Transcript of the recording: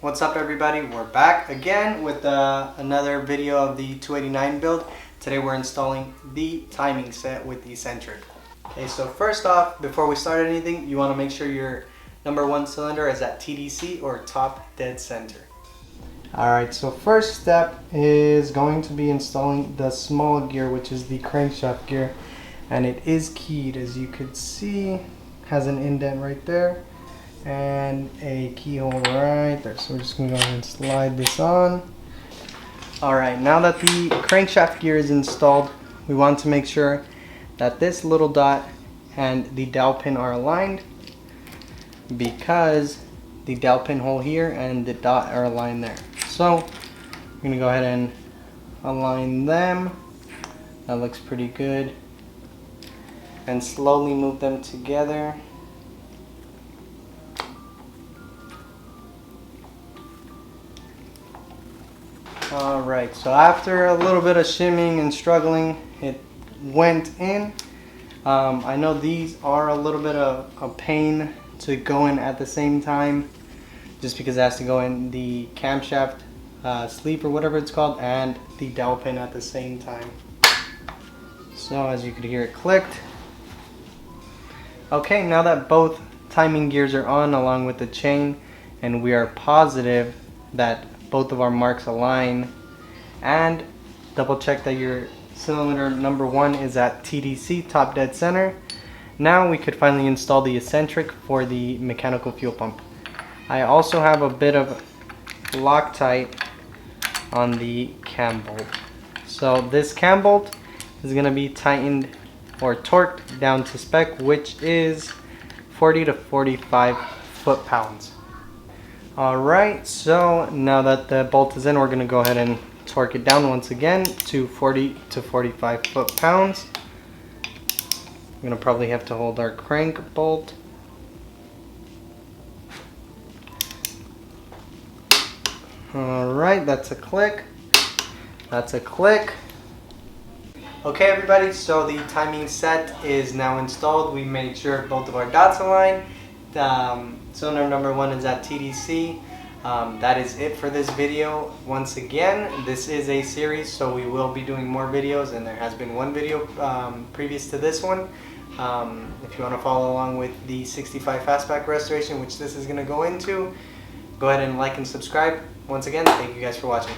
What's up everybody, we're back again with another video of the 289 build. Today we're installing the timing set with the Eccentric. Okay, so first off, before we start anything, you want to make sure your number one cylinder is at TDC or top dead center. Alright, so first step is going to be installing the small gear, which is the crankshaft gear, and it is keyed. As you could see, has an indent right there and a keyhole right there. So we're just going to go ahead and slide this on. Alright, now that the crankshaft gear is installed, we want to make sure that this little dot and the dowel pin are aligned, because the dowel pin hole here and the dot are aligned there. So I'm going to go ahead and align them. That looks pretty good. And slowly move them together. Alright, so after a little bit of shimming and struggling, it went in. I know these are a little bit of a pain to go in at the same time, just because it has to go in the camshaft sleeve or whatever it's called and the dowel pin at the same time. So as you could hear, it clicked. Okay, now that both timing gears are on along with the chain, and we are positive that both of our marks align, and double check that your cylinder number one is at TDC, top dead center, now we could finally install the Eccentric for the mechanical fuel pump. I also have a bit of Loctite on the cam bolt. So this cam bolt is going to be tightened or torqued down to spec, which is 40 to 45 foot-pounds. Alright, so now that the bolt is in, we're going to go ahead and torque it down once again to 40 to 45 foot-pounds. I'm going to probably have to hold our crank bolt. Alright, that's a click. That's a click. Okay everybody, so the timing set is now installed. We made sure both of our dots align. Cylinder number one is at TDC. That is it for this video. Once again, this is a series, so we will be doing more videos, and there has been one video previous to this one. If you want to follow along with the 65 fastback restoration, which this is going to go into, go ahead and like and subscribe. Once again, thank you guys for watching.